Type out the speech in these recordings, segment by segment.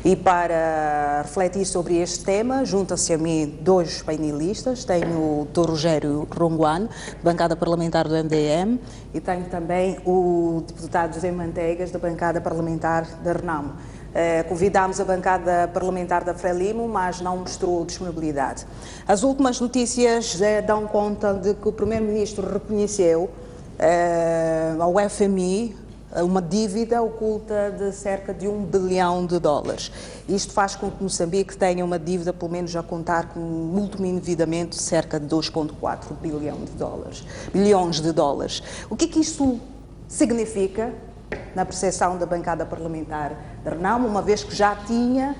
E para refletir sobre este tema, juntam-se a mim dois painelistas. Tenho o Dr. Rogério Ronguane, bancada parlamentar do MDM, e tenho também o deputado José Manteigas, da bancada parlamentar da Renamo. Convidámos a bancada parlamentar da Frelimo, mas não mostrou disponibilidade. As últimas notícias dão conta de que o Primeiro-Ministro reconheceu ao FMI uma dívida oculta de cerca de $1 bilhão. Isto faz com que Moçambique tenha uma dívida, pelo menos a contar com um último endividamento de cerca de $2,4 bilhões de dólares. O que isso significa na percepção da bancada parlamentar da Renamo, uma vez que já tinha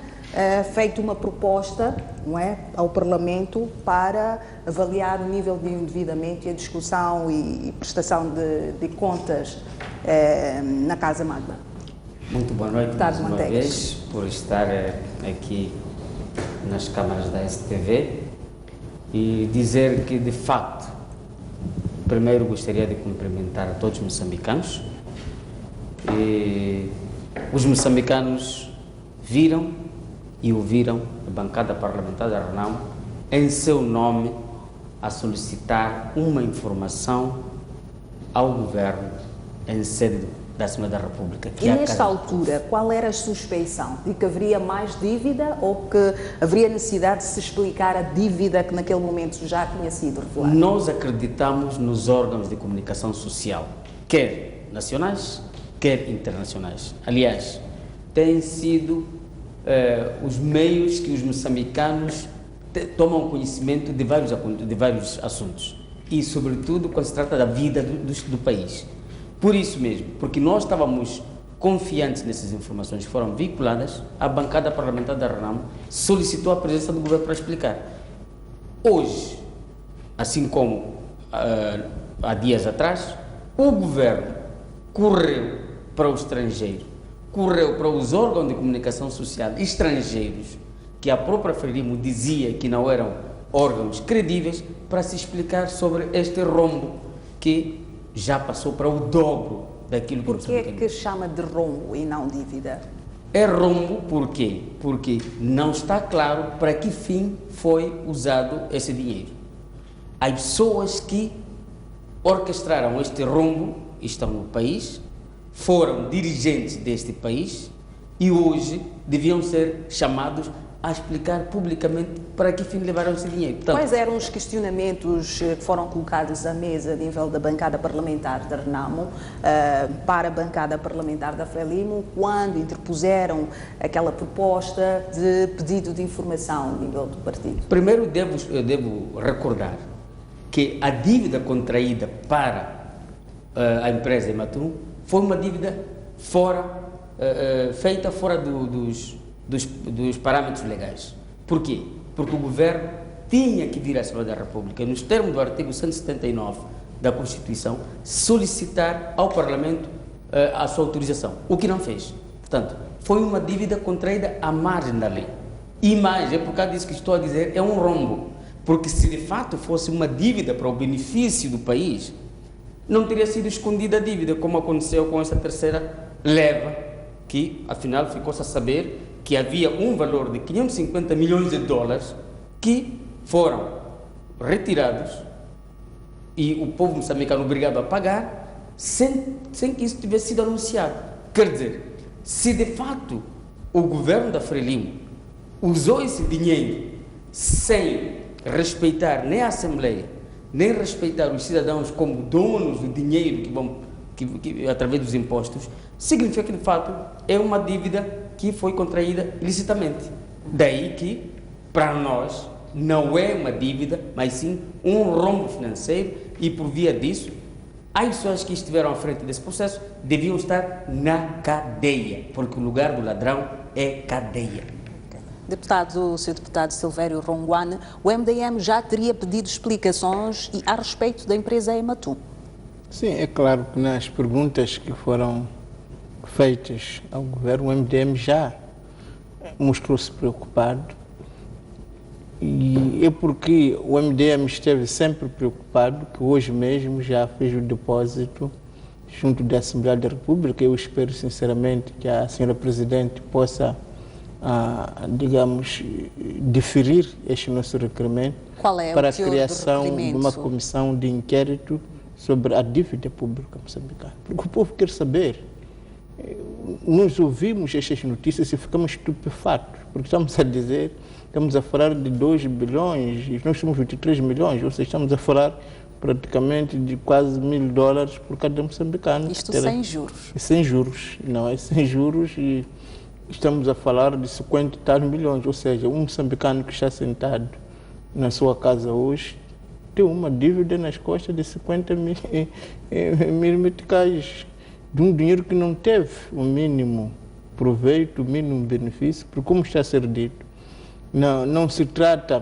feito uma proposta, não é, ao Parlamento para avaliar o nível de endividamento e a discussão e prestação de contas na Casa Magna? Muito boa noite, mais uma vez, por estar aqui nas câmaras da STV e dizer que, de facto, primeiro gostaria de cumprimentar a todos os moçambicanos. E os moçambicanos viram e ouviram a bancada parlamentar da Renamo em seu nome a solicitar uma informação ao governo em sede da Assembleia da República. E nesta altura, qual era a suspeição? De que haveria mais dívida ou que haveria necessidade de se explicar a dívida que naquele momento já tinha sido revelada? Nós acreditamos nos órgãos de comunicação social, quer nacionais, quer internacionais. Aliás, têm sido os meios que os moçambicanos tomam conhecimento de vários assuntos e, sobretudo, quando se trata da vida do país. Por isso mesmo, porque nós estávamos confiantes nessas informações que foram veiculadas, a bancada parlamentar da Renamo solicitou a presença do governo para explicar. Hoje, assim como há dias atrás, o governo correu para o estrangeiro, correu para os órgãos de comunicação social estrangeiros, que a própria Frelimo dizia que não eram órgãos credíveis, para se explicar sobre este rombo que já passou para o dobro daquilo que... Por que é que chama de rombo e não dívida? É rombo por quê? Porque não está claro para que fim foi usado esse dinheiro. As pessoas que orquestraram este rombo estão no país, foram dirigentes deste país e hoje deviam ser chamados a explicar publicamente para que fim levaram esse dinheiro. Portanto, quais eram os questionamentos que foram colocados à mesa a nível da bancada parlamentar da Renamo para a bancada parlamentar da Frelimo quando interpuseram aquela proposta de pedido de informação a nível do partido? Primeiro devo recordar que a dívida contraída para a empresa Ematum foi uma dívida feita fora dos parâmetros legais. Por quê? Porque o governo tinha que vir à Assembleia da República, nos termos do artigo 179 da Constituição, solicitar ao Parlamento a sua autorização, o que não fez. Portanto, foi uma dívida contraída à margem da lei. E mais, é por causa disso que estou a dizer, é um rombo, porque se de fato fosse uma dívida para o benefício do país, não teria sido escondida a dívida, como aconteceu com essa terceira leva, que afinal ficou-se a saber que havia um valor de $550 milhões que foram retirados e o povo moçambicano obrigado a pagar sem que isso tivesse sido anunciado. Quer dizer, se de fato o governo da Frelimo usou esse dinheiro sem respeitar nem a Assembleia, nem respeitar os cidadãos como donos do dinheiro que através dos impostos, significa que de fato é uma dívida que foi contraída ilicitamente. Daí que, para nós, não é uma dívida, mas sim um rombo financeiro e, por via disso, as pessoas que estiveram à frente desse processo deviam estar na cadeia, porque o lugar do ladrão é cadeia. Deputado, o Sr. Deputado Silvério Ronguane, o MDM já teria pedido explicações a respeito da empresa Ematum? Sim, é claro que nas perguntas que foram feitas ao governo, o MDM já mostrou-se preocupado e é porque o MDM esteve sempre preocupado que hoje mesmo já fez o depósito junto da Assembleia da República. Eu espero sinceramente que a senhora Presidente possa digamos, deferir este nosso requerimento para a criação de uma comissão de inquérito sobre a dívida pública moçambicana. Porque o povo quer saber. Nós ouvimos estas notícias e ficamos estupefatos, porque estamos a falar de 2 bilhões e nós somos 23 milhões, ou seja, estamos a falar praticamente de quase $1.000 por cada moçambicano. Isto sem juros. Sem juros, não é? Sem juros, e estamos a falar de 50 e tal milhões, ou seja, um moçambicano que está sentado na sua casa hoje tem uma dívida nas costas de 50 mil meticais, de um dinheiro que não teve o mínimo proveito, o mínimo benefício, porque, como está a ser dito, não se trata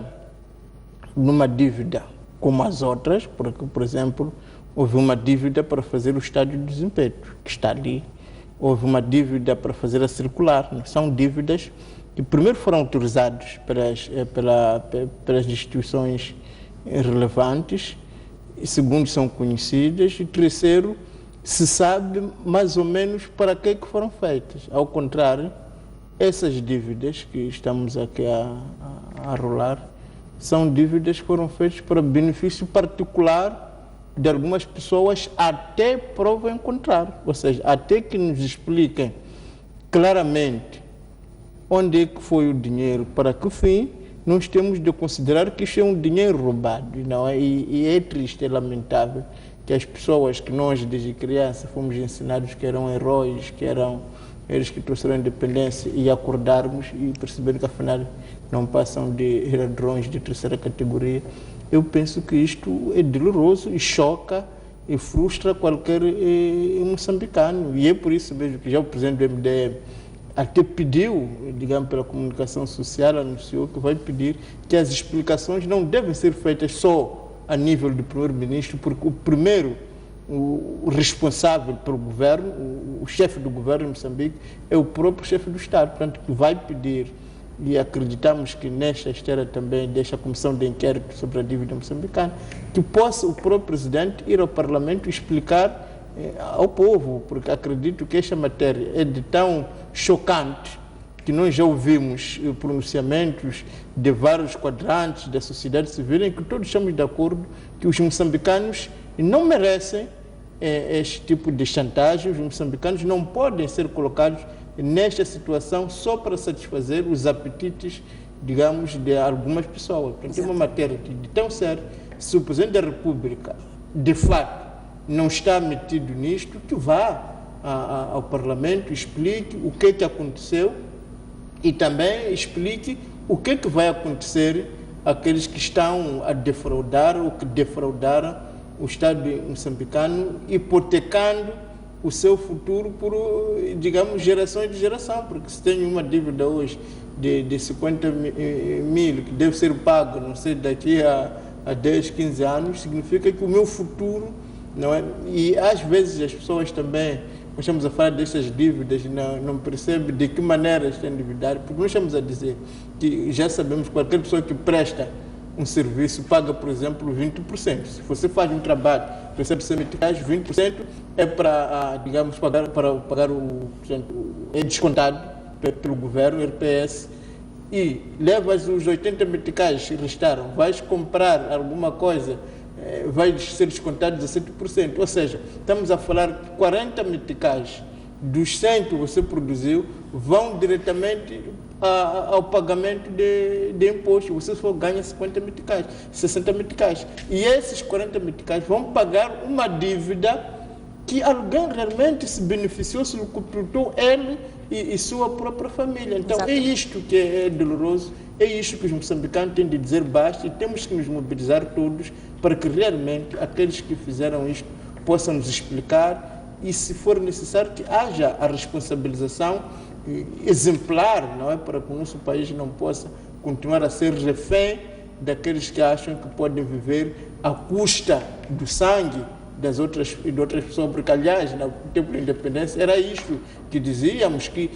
de uma dívida como as outras, porque, por exemplo, houve uma dívida para fazer o estádio de desempenho, que está ali, houve uma dívida para fazer a circular, são dívidas que primeiro foram autorizadas pelas instituições relevantes, e segundo, são conhecidas, e terceiro, se sabe mais ou menos para que foram feitas. Ao contrário, essas dívidas que estamos aqui a rolar são dívidas que foram feitas para benefício particular de algumas pessoas até prova em contrário. Ou seja, até que nos expliquem claramente onde é que foi o dinheiro, para que fim, nós temos de considerar que isso é um dinheiro roubado. Não é? E é triste, é lamentável que as pessoas que nós, desde criança, fomos ensinados que eram heróis, que eram eles que trouxeram a independência, e acordarmos e perceber que, afinal, não passam de ladrões de terceira categoria. Eu penso que isto é doloroso e choca e frustra qualquer moçambicano. E é por isso mesmo que já o presidente do MDM até pediu, digamos, pela comunicação social, anunciou que vai pedir que as explicações não devem ser feitas só a nível do primeiro-ministro, porque o responsável pelo governo, o chefe do governo de Moçambique, é o próprio chefe do Estado. Portanto, que vai pedir, e acreditamos que nesta esteira também desta comissão de inquérito sobre a dívida moçambicana, que possa o próprio presidente ir ao Parlamento explicar ao povo, porque acredito que esta matéria é de tão chocante que nós já ouvimos pronunciamentos de vários quadrantes da sociedade civil em que todos estamos de acordo que os moçambicanos não merecem este tipo de chantagem. Os moçambicanos não podem ser colocados nesta situação só para satisfazer os apetites, digamos, de algumas pessoas. Portanto, é uma matéria de tão séria. Se o Presidente da República, de fato, não está metido nisto, que vá ao Parlamento, explique o que aconteceu e também explique o que vai acontecer àqueles que estão a defraudar ou que defraudaram o Estado moçambicano, hipotecando o seu futuro por, digamos, gerações de geração, porque se tem uma dívida hoje de 50 mil que deve ser paga, não sei, daqui a 10, 15 anos, significa que o meu futuro, não é? E às vezes as pessoas também, nós estamos a falar dessas dívidas, não percebem de que maneira estão endividadas, porque nós estamos a dizer que já sabemos que qualquer pessoa que presta um serviço paga, por exemplo, 20%. Se você faz um trabalho, recebe 100 meticais, 20% é para, digamos, pagar é descontado pelo governo, RPS, e levas os 80 meticais que restaram, vais comprar alguma coisa, vai ser descontado 17%. Ou seja, estamos a falar que 40 meticais dos 100 que você produziu vão diretamente ao pagamento de imposto. Você só ganha 50 meticais, 60 meticais. E esses 40 meticais vão pagar uma dívida que alguém realmente se beneficiou, se lucrou ele e sua própria família. Então, é isto que é doloroso, é isto que os moçambicanos têm de dizer basta, e temos que nos mobilizar todos para que realmente aqueles que fizeram isto possam nos explicar e, se for necessário, que haja a responsabilização exemplar, não é, para que o nosso país não possa continuar a ser refém daqueles que acham que podem viver à custa do sangue das outras pessoas, porque, aliás, no tempo da independência era isto que dizíamos, que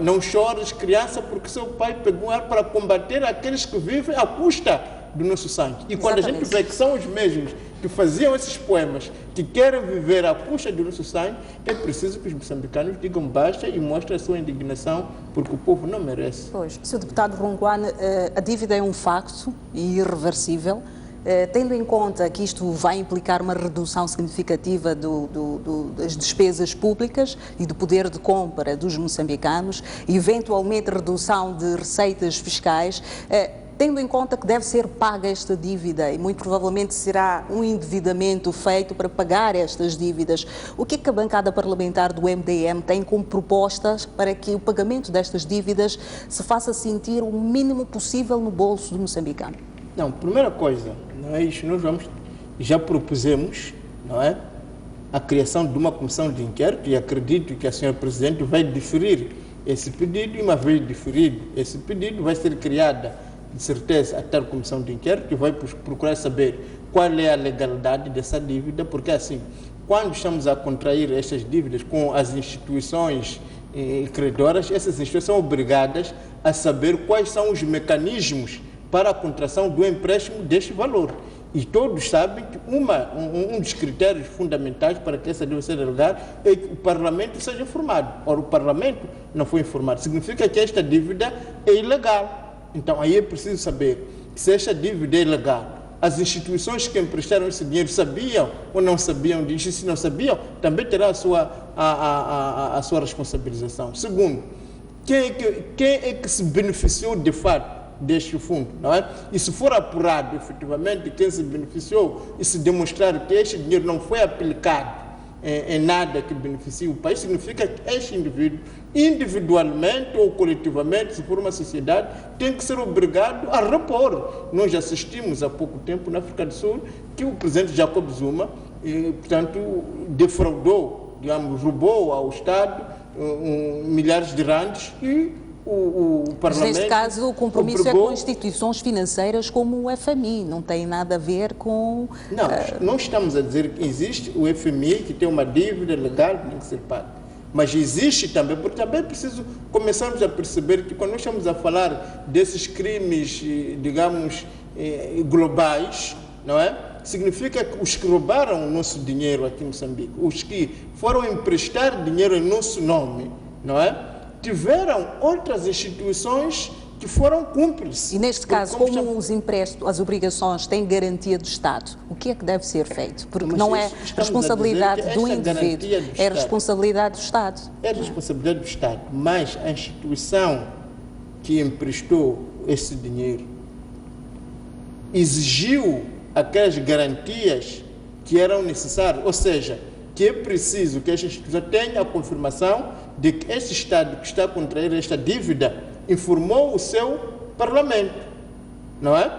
não chores, criança, porque seu pai pegou ar para combater aqueles que vivem à custa do nosso sangue. E quando a gente vê que são os mesmos que faziam esses poemas, que querem viver à custa do nosso sangue, é preciso que os moçambicanos digam basta e mostrem a sua indignação, porque o povo não merece. Pois, Sr. Deputado Ronguane, a dívida é um facto irreversível. Tendo em conta que isto vai implicar uma redução significativa das despesas públicas e do poder de compra dos moçambicanos, e eventualmente redução de receitas fiscais, tendo em conta que deve ser paga esta dívida e muito provavelmente será um endividamento feito para pagar estas dívidas, o que é que a bancada parlamentar do MDM tem como propostas para que o pagamento destas dívidas se faça sentir o mínimo possível no bolso do moçambicano? Não, primeira coisa, não é isso, nós já propusemos, não é, a criação de uma comissão de inquérito e acredito que a senhora Presidente vai deferir esse pedido e uma vez deferido esse pedido vai ser criada, de certeza, a tal comissão de inquérito e vai procurar saber qual é a legalidade dessa dívida, porque assim, quando estamos a contrair estas dívidas com as instituições credoras, essas instituições são obrigadas a saber quais são os mecanismos para a contração do empréstimo deste valor. E todos sabem que um dos critérios fundamentais para que essa dívida seja legal é que o Parlamento seja informado. Ora, o Parlamento não foi informado. Significa que esta dívida é ilegal. Então, aí é preciso saber se esta dívida é ilegal. As instituições que emprestaram esse dinheiro sabiam ou não sabiam disso? E se não sabiam, também terá a sua responsabilização. Segundo, quem é que se beneficiou de fato deste fundo, não é? E se for apurado efetivamente quem se beneficiou e se demonstrar que este dinheiro não foi aplicado em nada que beneficie o país, significa que este indivíduo, individualmente ou coletivamente, se for uma sociedade, tem que ser obrigado a repor. Nós assistimos há pouco tempo na África do Sul que o presidente Jacob Zuma, portanto, defraudou, digamos, roubou ao Estado milhares de randes e o Parlamento... Mas neste caso o compromisso é com instituições financeiras como o FMI, não tem nada a ver com... Não estamos a dizer que existe o FMI que tem uma dívida legal que tem que ser paga. Mas existe também, porque também é preciso começarmos a perceber que quando nós estamos a falar desses crimes, digamos, globais, não é? Significa que os que roubaram o nosso dinheiro aqui em Moçambique, os que foram emprestar dinheiro em nosso nome, não é? Tiveram outras instituições que foram cúmplices. E neste caso, como os empréstimos, as obrigações têm garantia do Estado, o que é que deve ser feito? Porque não é responsabilidade do indivíduo, é responsabilidade do Estado. É responsabilidade do Estado, mas a instituição que emprestou esse dinheiro exigiu aquelas garantias que eram necessárias, ou seja, que é preciso que esta instituição tenha a confirmação de que este Estado que está a contrair esta dívida informou o seu Parlamento, não é?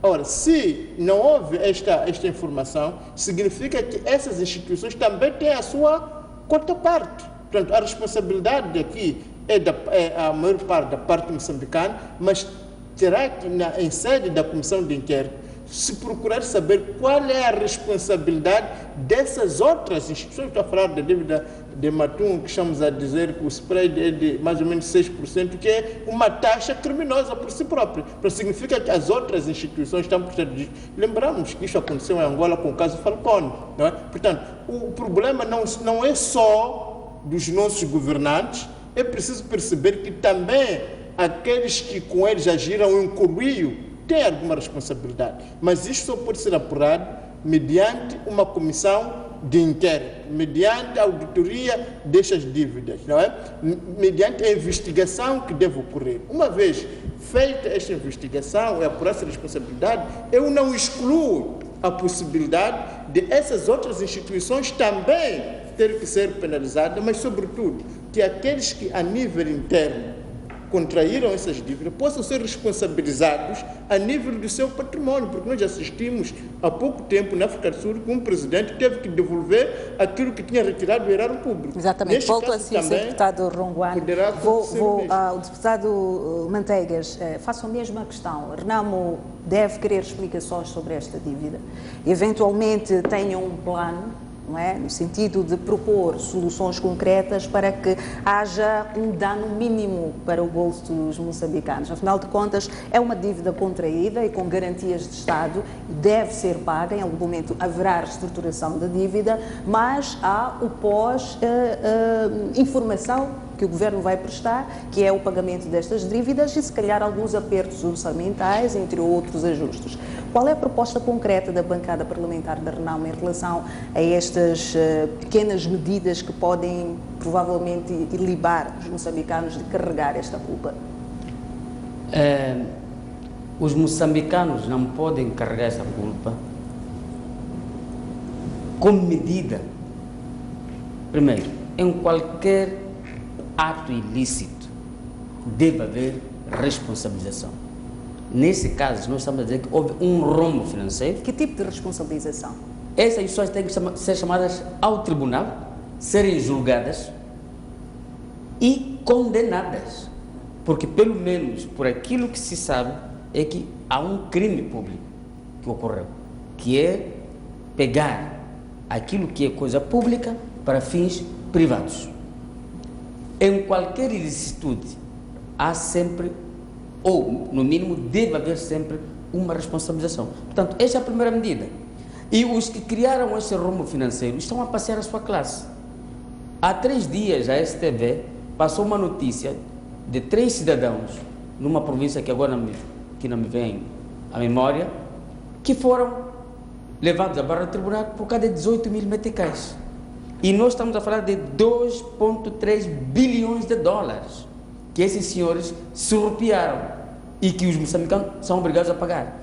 Ora, se não houve esta informação, significa que essas instituições também têm a sua contraparte. Portanto, a responsabilidade aqui é a maior parte da parte moçambicana, mas terá que, em sede da comissão de inquérito, se procurar saber qual é a responsabilidade dessas outras instituições. Estou a falar da dívida de Matum, que estamos a dizer que o spread é de mais ou menos 6%, que é uma taxa criminosa por si própria. Então, significa que as outras instituições estão por trás disso. Lembramos que isso aconteceu em Angola com o caso Falcone, não é? Portanto, o problema não é só dos nossos governantes, é preciso perceber que também aqueles que com eles agiram em conluio tem alguma responsabilidade, mas isto só pode ser apurado mediante uma comissão de inquérito, mediante a auditoria destas dívidas, não é? Mediante a investigação que deve ocorrer. Uma vez feita esta investigação e apurar essa responsabilidade, eu não excluo a possibilidade de essas outras instituições também terem que ser penalizadas, mas sobretudo que aqueles que a nível interno contraíram essas dívidas possam ser responsabilizados a nível do seu património, porque nós assistimos há pouco tempo na África do Sul que um presidente teve que devolver aquilo que tinha retirado do erário público. Exatamente. Volto assim, Sr. Deputado Ronguane. Vou ao deputado Manteigas, faço a mesma questão. Renamo deve querer explicações sobre esta dívida. Eventualmente tenham um plano não é? No sentido de propor soluções concretas para que haja um dano mínimo para o bolso dos moçambicanos. Afinal de contas, é uma dívida contraída e com garantias de Estado, deve ser paga, em algum momento haverá reestruturação da dívida, mas há o pós-informação que o Governo vai prestar, que é o pagamento destas dívidas e, se calhar, alguns apertos orçamentais, entre outros ajustes. Qual é a proposta concreta da bancada parlamentar da Renamo em relação a estas pequenas medidas que podem, provavelmente, ilibar os moçambicanos de carregar esta culpa? Os moçambicanos não podem carregar essa culpa como medida. Primeiro, em qualquer ato ilícito deve haver responsabilização. Nesse caso, nós estamos a dizer que houve um rombo financeiro. Que tipo de responsabilização? Essas pessoas têm que ser chamadas ao tribunal, serem julgadas e condenadas. Porque, pelo menos, por aquilo que se sabe, é que há um crime público que ocorreu, que é pegar aquilo que é coisa pública para fins privados. Em qualquer ilicitude, há sempre, ou no mínimo deve haver sempre, uma responsabilização. Portanto, esta é a primeira medida. E os que criaram este rombo financeiro estão a passear a sua classe. Há 3 dias a STV passou uma notícia de 3 cidadãos numa província que agora não me vem à memória, que foram levados à barra do tribunal por causa de 18 mil meticais. E nós estamos a falar de 2,3 bilhões de dólares que esses senhores surrupiaram e que os moçambicanos são obrigados a pagar.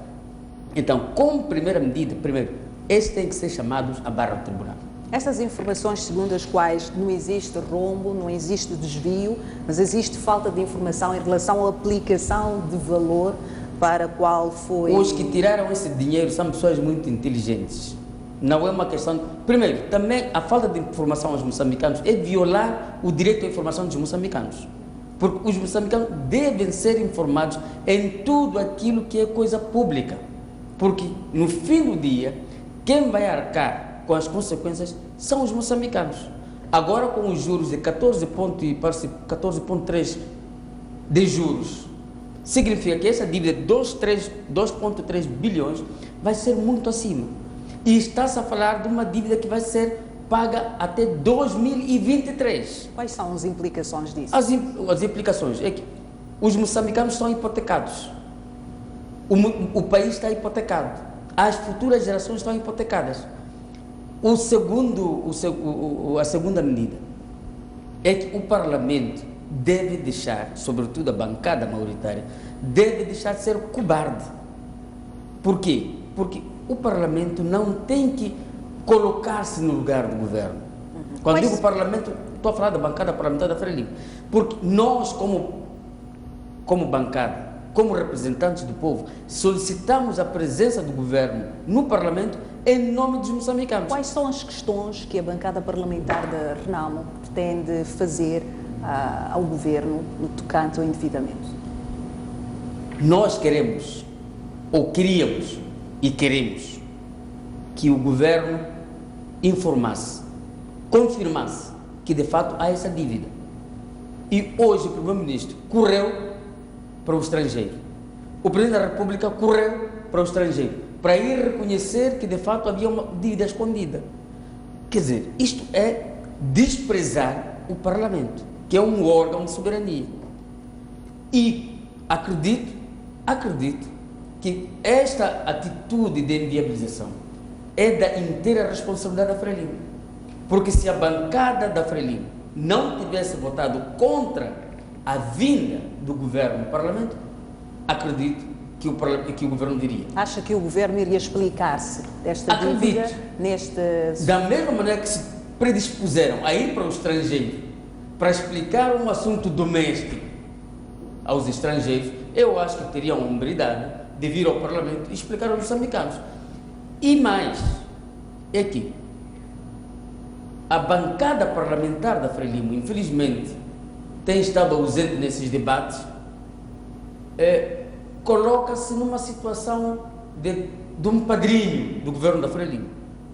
Então, como primeira medida, primeiro, esses têm que ser chamados à barra do tribunal. Essas informações segundo as quais não existe rombo, não existe desvio, mas existe falta de informação em relação à aplicação de valor para qual foi... Os que tiraram esse dinheiro são pessoas muito inteligentes. Não é uma questão... Primeiro, também a falta de informação aos moçambicanos é violar o direito à informação dos moçambicanos. Porque os moçambicanos devem ser informados em tudo aquilo que é coisa pública. Porque, no fim do dia, quem vai arcar com as consequências são os moçambicanos. Agora, com os juros de 14,3 de juros, significa que essa dívida de 2,3 bilhões vai ser muito acima. E está-se a falar de uma dívida que vai ser paga até 2023. Quais são as implicações disso? As implicações é que os moçambicanos estão hipotecados. O país está hipotecado. As futuras gerações estão hipotecadas. A segunda medida é que o Parlamento deve deixar, sobretudo a bancada maioritária, deve deixar de ser cobarde. Por quê? Porque o Parlamento não tem que colocar-se no lugar do governo. Quando digo Parlamento, estou a falar da bancada parlamentar da Frelimo. Porque nós, como bancada, como representantes do povo, solicitamos a presença do governo no Parlamento em nome dos moçambicanos. Quais são as questões que a bancada parlamentar da Renamo pretende fazer ao governo no tocante ao endividamento? Nós queremos, ou queríamos e queremos, que o governo informasse, confirmasse que de fato há essa dívida. E hoje o primeiro-ministro correu para o estrangeiro. O presidente da República correu para o estrangeiro, para ir reconhecer que de fato havia uma dívida escondida. Quer dizer, isto é desprezar o Parlamento, que é um órgão de soberania. E acredito que esta atitude de inviabilização é da inteira responsabilidade da Frelimo. Porque se a bancada da Frelimo não tivesse votado contra a vinda do governo no Parlamento, acredito que o governo diria. Acha que o governo iria explicar-se desta dívida neste... Da mesma maneira que se predispuseram a ir para o estrangeiro para explicar um assunto doméstico aos estrangeiros, eu acho que teriam a humildade de vir ao Parlamento e explicar aos moçambicanos. E mais, é que a bancada parlamentar da Frelimo, infelizmente, tem estado ausente nesses debates, coloca-se numa situação de um padrinho do governo da Frelimo.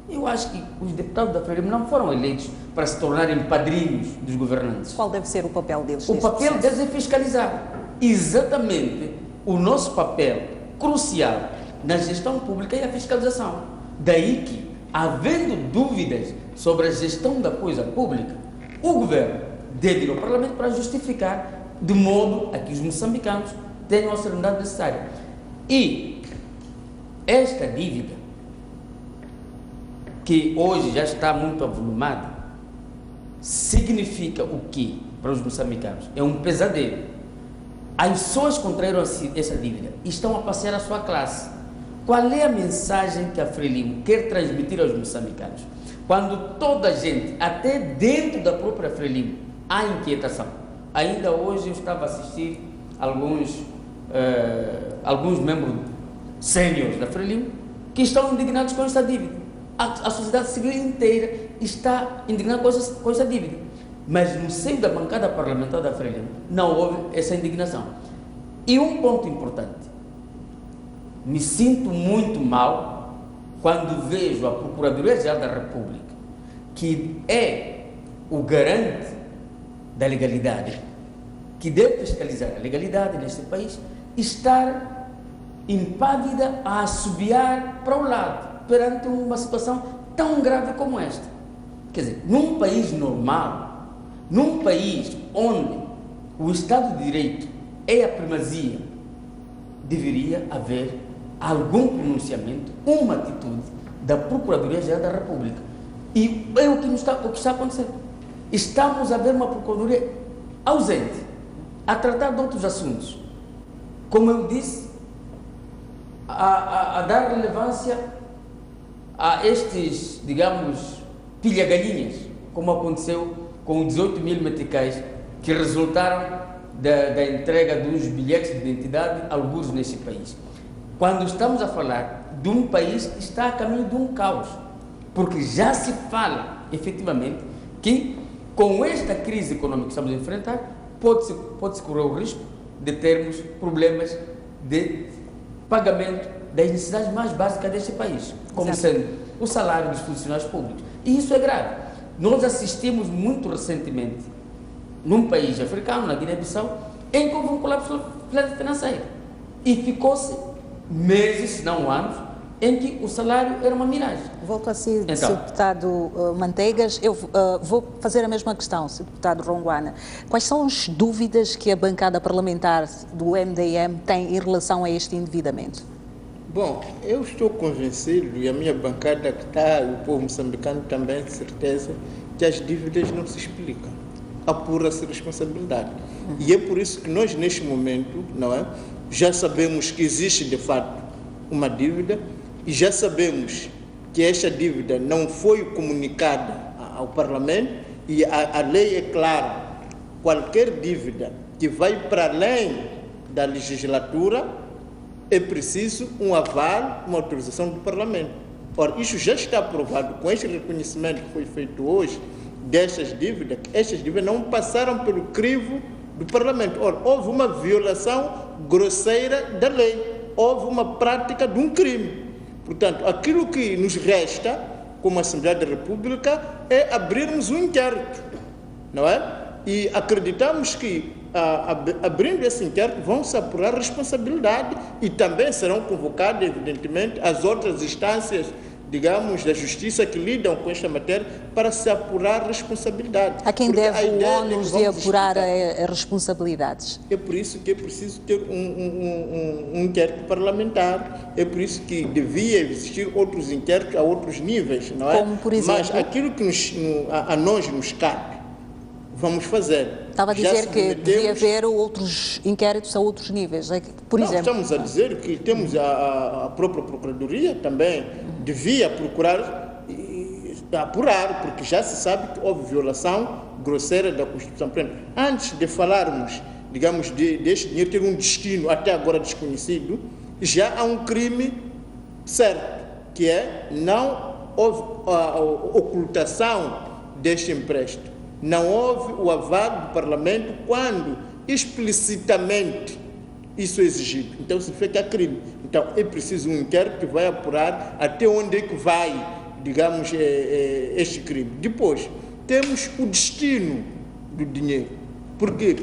Eu acho que os deputados da Frelimo não foram eleitos para se tornarem padrinhos dos governantes. Qual deve ser o papel deles? O papel deles é fiscalizar. Exatamente o nosso papel crucial na gestão pública é a fiscalização. Daí que, havendo dúvidas sobre a gestão da coisa pública, o governo deve ir ao Parlamento para justificar, de modo a que os moçambicanos tenham a serenidade necessária. E esta dívida, que hoje já está muito avolumada, significa o quê para os moçambicanos? É um pesadelo. As pessoas contraíram essa dívida e estão a passear a sua classe. Qual é a mensagem que a Frelimo quer transmitir aos moçambicanos? Quando toda a gente, até dentro da própria Frelimo, há inquietação. Ainda hoje eu estava a assistir alguns membros sêniores da Frelimo que estão indignados com esta dívida. A sociedade civil inteira está indignada com essa dívida. Mas no seio da bancada parlamentar da Frelimo não houve essa indignação. E um ponto importante, me sinto muito mal quando vejo a Procuradoria-Geral da República, que é o garante da legalidade, que deve fiscalizar a legalidade neste país, estar impávida a assobiar para o lado, perante uma situação tão grave como esta. Quer dizer, num país normal, num país onde o Estado de Direito é a primazia, deveria haver algum pronunciamento, uma atitude da Procuradoria-Geral da República. E é o que está acontecendo. Estamos a ver uma Procuradoria ausente, a tratar de outros assuntos. Como eu disse, a dar relevância a estes, digamos, pilha-galinhas, como aconteceu com os 18 mil meticais que resultaram da entrega dos bilhetes de identidade a alguns neste país. Quando estamos a falar de um país que está a caminho de um caos, porque já se fala, efetivamente, que com esta crise econômica que estamos a enfrentar, pode-se correr o risco de termos problemas de pagamento das necessidades mais básicas deste país, como sendo o salário dos funcionários públicos. E isso é grave. Nós assistimos muito recentemente, num país africano, na Guiné-Bissau, em que houve um colapso financeiro. E ficou-se meses, se não anos, em que o salário era uma miragem. Volto a si, então, Sr. Deputado Manteigas. Eu vou fazer a mesma questão, Sr. Deputado Ronguana. Quais são as dúvidas que a bancada parlamentar do MDM tem em relação a este endividamento? Bom, eu estou convencido, e a minha bancada que está, e o povo moçambicano também, de certeza, que as dívidas não se explicam. Apura-se responsabilidade. E é por isso que nós, neste momento, não é, já sabemos que existe, de fato, uma dívida, e já sabemos que esta dívida não foi comunicada ao Parlamento, e a lei é clara: qualquer dívida que vai para além da legislatura é preciso um aval, uma autorização do Parlamento. Ora, isso já está aprovado com este reconhecimento que foi feito hoje destas dívidas, que estas dívidas não passaram pelo crivo do Parlamento. Ora, houve uma violação grosseira da lei, houve uma prática de um crime. Portanto, aquilo que nos resta, como Assembleia da República, é abrirmos um inquérito, não é? E acreditamos que, abrindo esse inquérito, vão se apurar responsabilidade e também serão convocadas, evidentemente, as outras instâncias, digamos, da justiça que lidam com esta matéria para se apurar responsabilidade. A quem deve o ônus de apurar as responsabilidades? É por isso que é preciso ter um inquérito parlamentar, é por isso que devia existir outros inquéritos a outros níveis, não é? Como, por exemplo? Mas aquilo que a nós nos cabe, vamos fazer. Estava a dizer que devia haver outros inquéritos a outros níveis, por exemplo. Estamos a dizer que temos a própria Procuradoria também devia procurar apurar, porque já se sabe que houve violação grosseira da Constituição. Antes de falarmos, digamos, deste dinheiro ter um destino até agora desconhecido, já há um crime certo, que é não houve a ocultação deste empréstimo. Não houve o aval do Parlamento quando explicitamente isso é exigido. Então significa que há crime. Então é preciso um inquérito que vai apurar até onde é que vai, digamos, este crime. Depois, temos o destino do dinheiro. Porque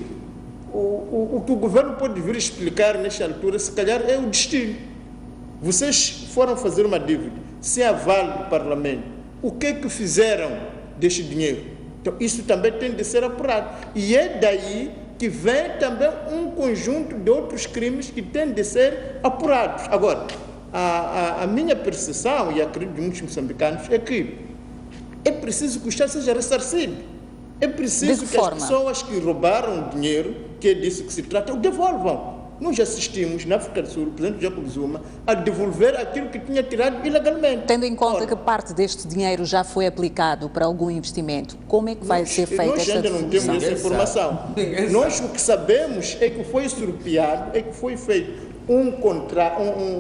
o que o governo pode vir explicar nesta altura, se calhar, é o destino. Vocês foram fazer uma dívida, sem aval do Parlamento. O que é que fizeram deste dinheiro? Então, isso também tem de ser apurado. E é daí que vem também um conjunto de outros crimes que têm de ser apurados. Agora, a minha percepção, e acredito de muitos moçambicanos, é que é preciso que o Estado seja ressarcido. É preciso que as pessoas que roubaram dinheiro, que é disso que se trata, o devolvam. Nós assistimos na África do Sul, o presidente Jacob Zuma, a devolver aquilo que tinha tirado ilegalmente. Tendo em conta que parte deste dinheiro já foi aplicado para algum investimento, como é que vai ser feita esta devolução? Nós ainda não temos essa informação. Nós o que sabemos é que foi surrupiado, é que foi feito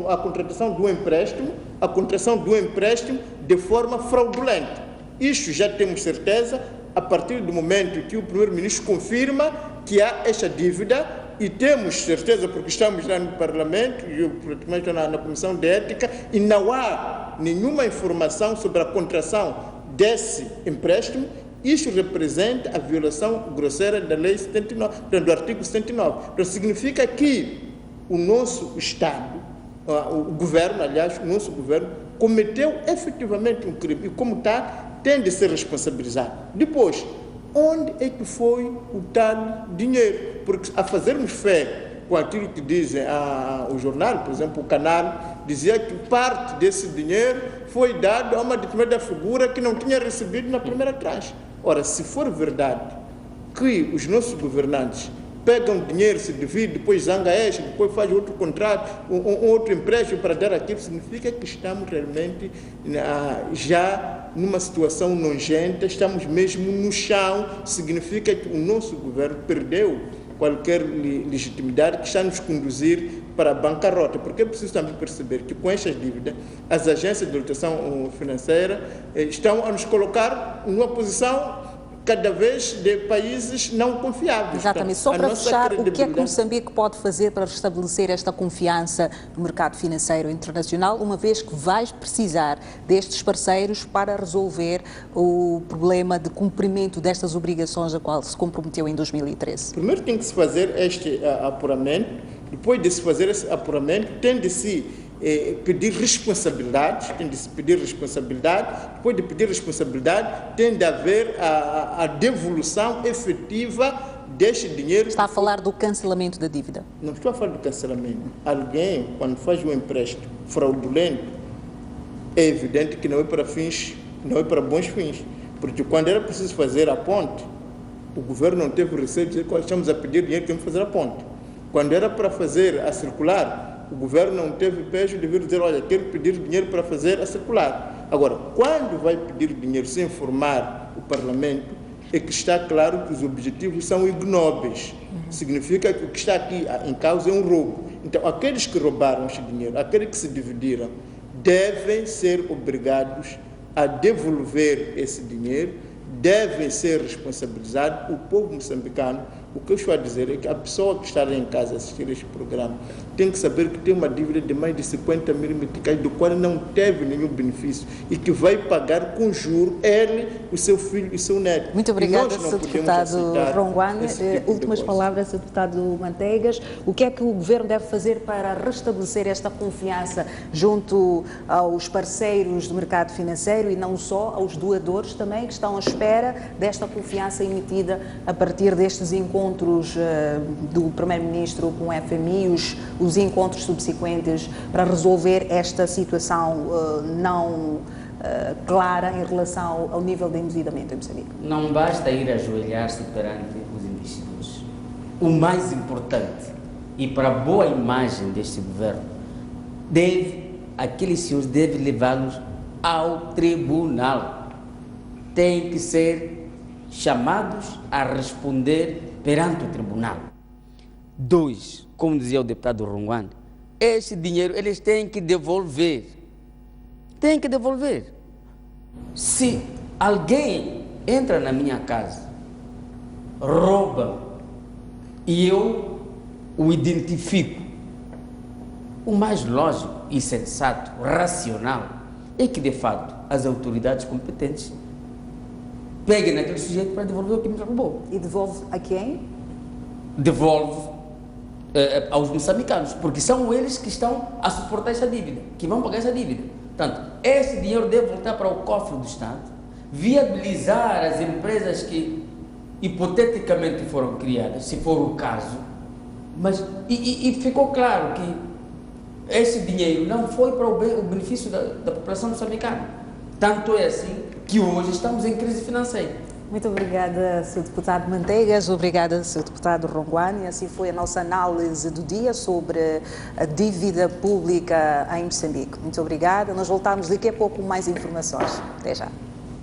a contratação do empréstimo, a contratação do empréstimo de forma fraudulenta. Isto já temos certeza a partir do momento que o primeiro-ministro confirma que há esta dívida. E temos certeza, porque estamos lá no Parlamento, e eu praticamente na Comissão de Ética, e não há nenhuma informação sobre a contração desse empréstimo. Isto representa a violação grosseira da Lei 79, do artigo 79. Então, significa que o nosso Estado, o governo, aliás, o nosso governo, cometeu efetivamente um crime, e como tal, tem de ser responsabilizado. Depois, onde é que foi o tal dinheiro? Porque a fazermos fé com aquilo que dizem o jornal, por exemplo, o Canal, dizia que parte desse dinheiro foi dado a uma determinada figura que não tinha recebido na primeira tranche. Ora, se for verdade que os nossos governantes pegam dinheiro, se dividem, depois zanga este, depois faz outro contrato, um outro empréstimo para dar aquilo, significa que estamos realmente já numa situação nojenta, estamos mesmo no chão, significa que o nosso governo perdeu qualquer legitimidade que está a nos conduzir para a bancarrota, porque é preciso também perceber que com estas dívidas, as agências de lotação financeira estão a nos colocar numa posição cada vez de países não confiáveis. Exatamente. Só para fechar, o que é que Moçambique pode fazer para restabelecer esta confiança no mercado financeiro internacional, uma vez que vais precisar destes parceiros para resolver o problema de cumprimento destas obrigações a qual se comprometeu em 2013? Primeiro tem que se fazer este apuramento, depois de se fazer esse apuramento, tem de se pedir responsabilidades, depois de pedir responsabilidade, tem de haver a devolução efetiva deste dinheiro. Está a falar do cancelamento da dívida? Não estou a falar do cancelamento. Alguém, quando faz um empréstimo fraudulento, é evidente que não é para fins, não é para bons fins, porque quando era preciso fazer a ponte, o governo não teve receio de dizer que estamos a pedir dinheiro que vamos fazer a ponte. Quando era para fazer a circular, o governo não teve pejo de vir dizer, olha, quero pedir dinheiro para fazer a circular. Agora, quando vai pedir dinheiro sem informar o Parlamento, é que está claro que os objetivos são ignóbeis. Significa que o que está aqui em causa é um roubo. Então, aqueles que roubaram este dinheiro, aqueles que se dividiram, devem ser obrigados a devolver esse dinheiro, devem ser responsabilizados. O povo moçambicano, o que eu estou a dizer é que a pessoa que está lá em casa a assistir este programa tem que saber que tem uma dívida de mais de 50 mil meticais, do qual não teve nenhum benefício e que vai pagar com juros ele, o seu filho e o seu neto. Muito obrigada, Sr. Deputado Ronguane. Últimas palavras, Sr. Deputado Manteigas. O que é que o Governo deve fazer para restabelecer esta confiança junto aos parceiros do mercado financeiro e não só aos doadores também, que estão à espera desta confiança emitida a partir destes encontros do Primeiro-Ministro com o FMI, os encontros subsequentes para resolver esta situação não clara em relação ao nível de endividamento em Moçambique? Não basta ir ajoelhar-se perante os investidores. O mais importante, e para a boa imagem deste governo, aqueles senhores devem levá-los ao tribunal. Têm que ser chamados a responder perante o tribunal. 2, como dizia o deputado Ronguane, este dinheiro eles têm que devolver. Têm que devolver. Se alguém entra na minha casa, rouba, e eu o identifico, o mais lógico e sensato, racional, é que de fato as autoridades competentes peguem naquele sujeito para devolver o que me roubou. E devolve a quem? Devolve aos moçambicanos, porque são eles que estão a suportar essa dívida, que vão pagar essa dívida. Portanto, esse dinheiro deve voltar para o cofre do Estado, viabilizar as empresas que hipoteticamente foram criadas, se for o caso, mas e ficou claro que esse dinheiro não foi para o benefício da população moçambicana. Tanto é assim que hoje estamos em crise financeira. Muito obrigada, Sr. Deputado Manteigas, obrigada, Sr. Deputado Ronguane. Assim foi a nossa análise do dia sobre a dívida pública em Moçambique. Muito obrigada. Nós voltamos daqui a pouco com mais informações. Até já.